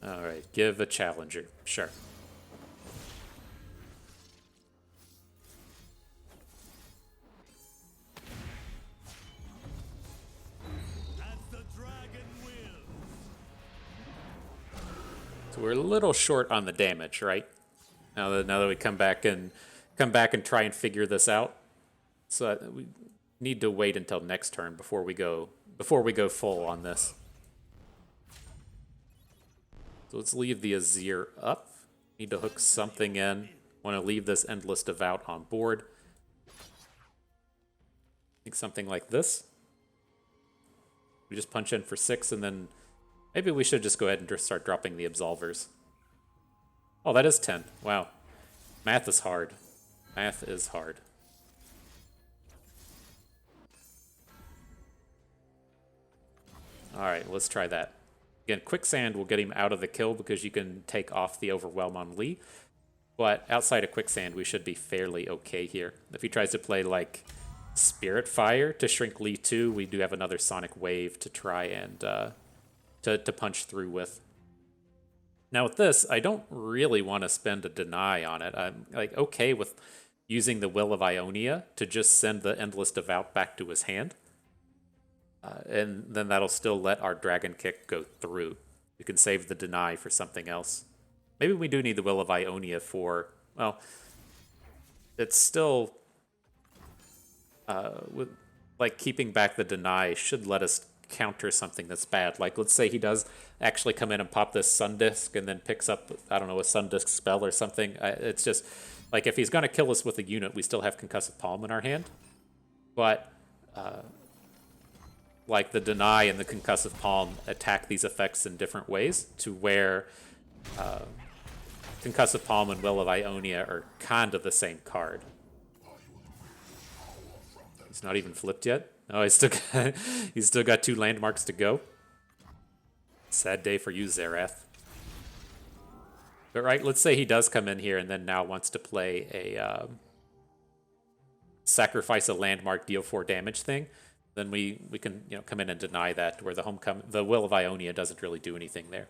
All right, give a challenger. Sure. As the dragon wills. So we're a little short on the damage, right? Now that we come back and try and figure this out. So we need to wait until next turn before we go full on this. So let's leave the Azir up. Need to hook something in. Want to leave this Endless Devout on board. I think something like this. We just punch in for 6, and then maybe we should just go ahead and just start dropping the Absolvers. Oh, that is 10. Wow. Math is hard. Math is hard. All right, let's try that. Again, Quicksand will get him out of the kill because you can take off the Overwhelm on Lee. But outside of Quicksand, we should be fairly okay here. If he tries to play like Spirit Fire to shrink Lee 2, we do have another Sonic Wave to try and to punch through with. Now with this, I don't really want to spend a Deny on it. I'm like okay with using the Will of Ionia to just send the Endless Devout back to his hand. And then that'll still let our Dragon Kick go through. We can save the Deny for something else. Maybe we do need the Will of Ionia for, well, it's still, with, like, keeping back the Deny should let us counter something that's bad. Like, let's say he does actually come in and pop this Sun Disc and then picks up, I don't know, a Sun Disc spell or something. It's just, like, if he's going to kill us with a unit, we still have Concussive Palm in our hand. But, like, the Deny and the Concussive Palm attack these effects in different ways to where Concussive Palm and Will of Ionia are kind of the same card. He's not even flipped yet. Oh, he's still got 2 landmarks to go. Sad day for you, Zerath. But right, let's say he does come in here and then now wants to play a sacrifice a landmark, deal 4 damage thing. Then we can come in and deny that, where the Will of Ionia doesn't really do anything there.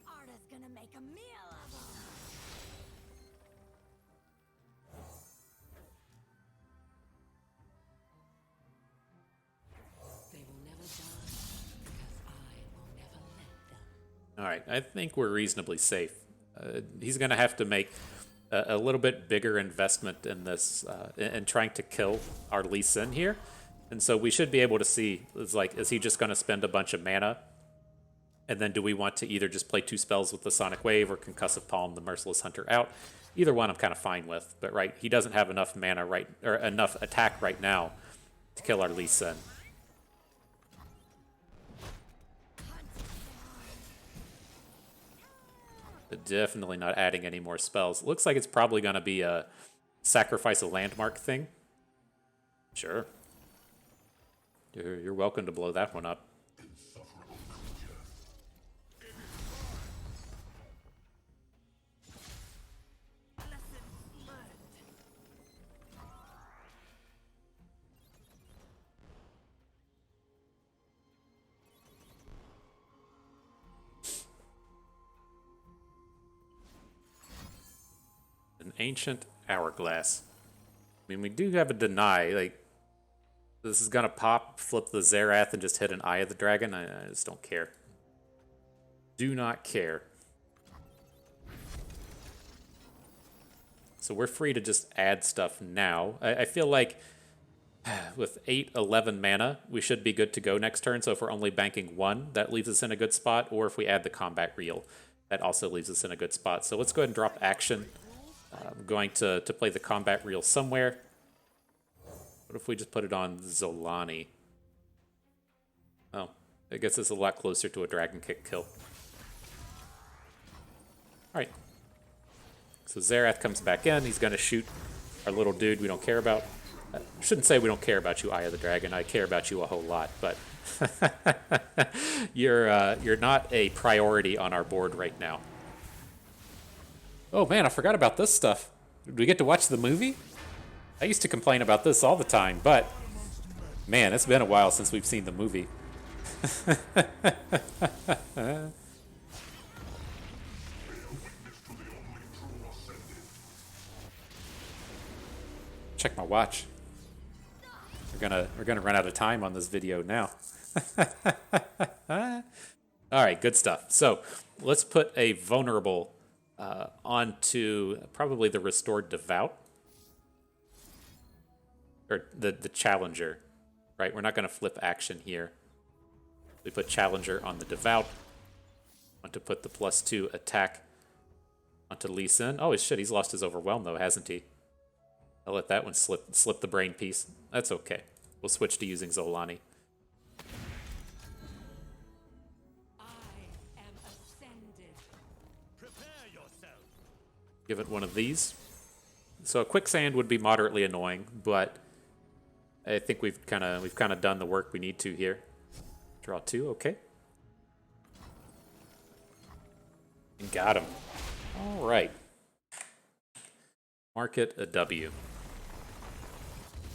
Arda's gonna make a meal of them. They will never die because I will never let them. All right, I think we're reasonably safe. He's going to have to make a little bit bigger investment in this, in trying to kill our Lee Sin here. And so we should be able to see, is he just going to spend a bunch of mana And then do we want to either just play 2 spells with the Sonic Wave or Concussive Palm the Merciless Hunter out? Either one I'm kind of fine with, but right, he doesn't have enough mana or enough attack right now to kill our Lee Sin. But definitely not adding any more spells. Looks like it's probably going to be a sacrifice a landmark thing. Sure. You're welcome to blow that one up. An ancient hourglass. I mean, we do have a deny. Like, this is gonna pop, flip the Zerath, and just hit an Eye of the Dragon. I just don't care. Do not care. So we're free to just add stuff now. I feel like with 8, 11 mana, we should be good to go next turn. So if we're only banking 1, that leaves us in a good spot. Or if we add the combat reel, that also leaves us in a good spot. So let's go ahead and drop action. I'm going to play the combat reel somewhere. What if we just put it on Zolani? Oh, I guess it's a lot closer to a Dragon Kick kill. Alright. So Zerath comes back in. He's going to shoot our little dude we don't care about. I shouldn't say we don't care about you, Eye of the Dragon. I care about you a whole lot, but you're not a priority on our board right now. Oh man, I forgot about this stuff. Did we get to watch the movie? I used to complain about this all the time, but man, it's been a while since we've seen the movie. Check my watch. We're gonna run out of time on this video now. All right, good stuff. So let's put a vulnerable onto probably the Restored Devout. Or the Challenger, right? We're not going to flip action here. We put Challenger on the Devout. Want to put the +2 attack onto Lee Sin. Oh, shit, he's lost his Overwhelm, though, hasn't he? I'll let that one slip the brain piece. That's okay. We'll switch to using Zolani. Give it one of these. So a quicksand would be moderately annoying, but I think we've kind of done the work we need to here. Draw 2, okay. And got him. All right. Mark it a W.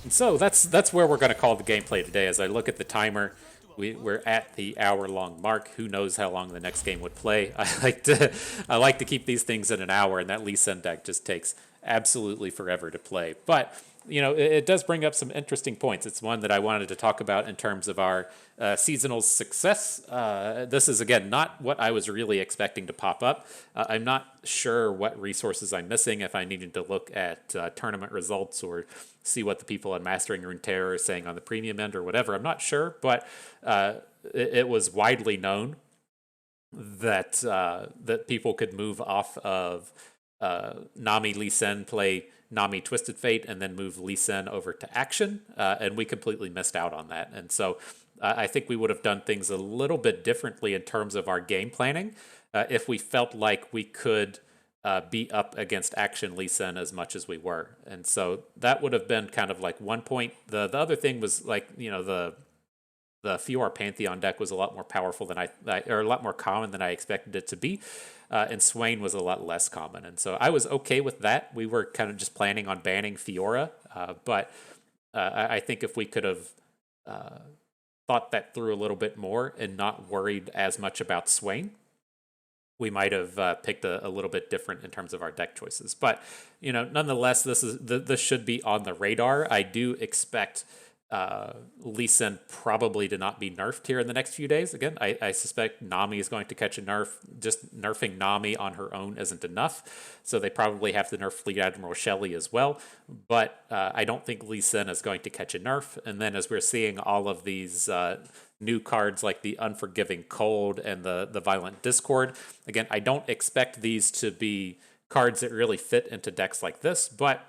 And so that's where we're going to call the gameplay today. As I look at the timer, we're at the hour-long mark. Who knows how long the next game would play? I like to keep these things in an hour, and that Lee Sin deck just takes absolutely forever to play. But you know, it does bring up some interesting points. It's one that I wanted to talk about in terms of our seasonal success. This is, again, not what I was really expecting to pop up. I'm not sure what resources I'm missing, if I needed to look at tournament results or see what the people on Mastering Runeterra are saying on the premium end or whatever. I'm not sure, but it was widely known that that people could move off of Nami Lee Sin, play Nami Twisted Fate, and then move Lee Sin over to action, and we completely missed out on that. And so I think we would have done things a little bit differently in terms of our game planning if we felt like we could be up against action Lee Sin as much as we were. And so that would have been kind of like one point. The other thing was, like, you know, the Fiora Pantheon deck was a lot more powerful than or a lot more common than I expected it to be. And Swain was a lot less common. And so I was okay with that. We were kind of just planning on banning Fiora. But I think if we could have thought that through a little bit more and not worried as much about Swain, we might have picked a little bit different in terms of our deck choices. But, you know, nonetheless, this should be on the radar. I do expect Lee Sin probably to not be nerfed here in the next few days. Again, I suspect Nami is going to catch a nerf. Just nerfing Nami on her own isn't enough, so they probably have to nerf Fleet Admiral Shelley as well. But I don't think Lee Sin is going to catch a nerf. And then as we're seeing all of these new cards like the Unforgiving Cold and the Violent Discord. Again, I don't expect these to be cards that really fit into decks like this, but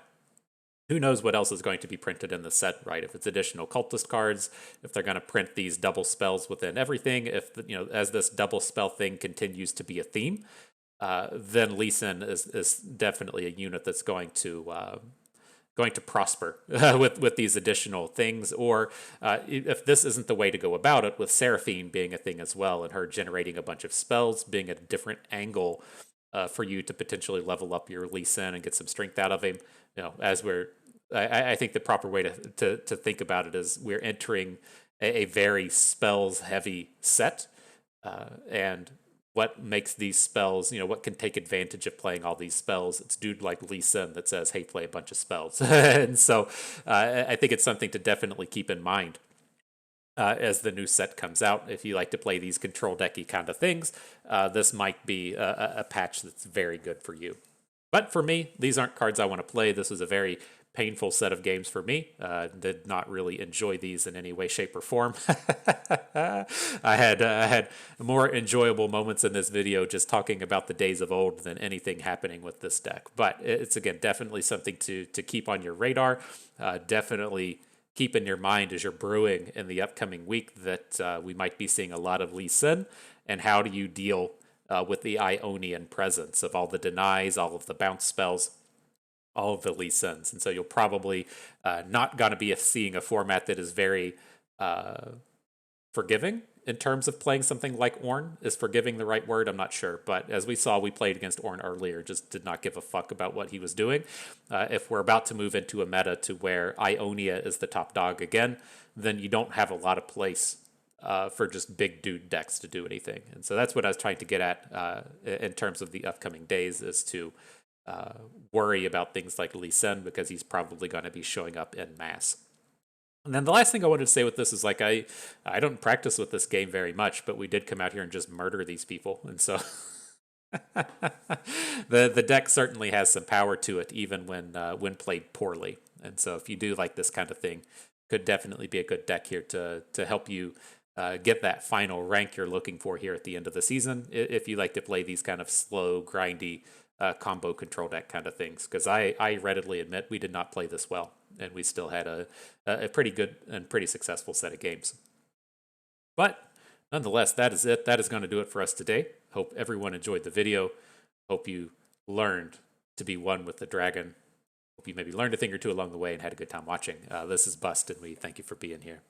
who knows what else is going to be printed in the set, right? If it's additional cultist cards, if they're going to print these double spells within everything, if as this double spell thing continues to be a theme, then Lee Sin is definitely a unit that's going to prosper with these additional things. Or if this isn't the way to go about it, with Seraphine being a thing as well, and her generating a bunch of spells, being a different angle for you to potentially level up your Lee Sin and get some strength out of him. As I think the proper way to think about it is we're entering a very spells heavy set, and what makes these spells, what can take advantage of playing all these spells? It's dude like Lee Sin that says, hey, play a bunch of spells. And so I think it's something to definitely keep in mind as the new set comes out. If you like to play these control decky kind of things, this might be a patch that's very good for you. But for me, these aren't cards I want to play. This was a very painful set of games for me. Did not really enjoy these in any way, shape, or form. I had more enjoyable moments in this video just talking about the days of old than anything happening with this deck. But it's, again, definitely something to keep on your radar. Definitely keep in your mind as you're brewing in the upcoming week that we might be seeing a lot of Lee Sin, and how do you deal with the Ionian presence of all the denies, all of the bounce spells, all of the Lee Sins. And so you'll probably not going to be seeing a format that is very forgiving in terms of playing something like Ornn. Is forgiving the right word? I'm not sure. But as we saw, we played against Ornn earlier, just did not give a fuck about what he was doing. If we're about to move into a meta to where Ionia is the top dog again, then you don't have a lot of place for just big dude decks to do anything. And so that's what I was trying to get at in terms of the upcoming days, is to worry about things like Lee Sin, because he's probably going to be showing up in mass. And then the last thing I wanted to say with this is, like, I don't practice with this game very much, but we did come out here and just murder these people. And so the deck certainly has some power to it, even when played poorly. And so if you do like this kind of thing, could definitely be a good deck here to help you get that final rank you're looking for here at the end of the season, if you like to play these kind of slow, grindy combo control deck kind of things. Because I readily admit we did not play this well, and we still had a pretty good and pretty successful set of games. But nonetheless, that is it. That is going to do it for us today. Hope everyone enjoyed the video. Hope you learned to be one with the dragon. Hope you maybe learned a thing or two along the way and had a good time watching. This is Bust, and we thank you for being here.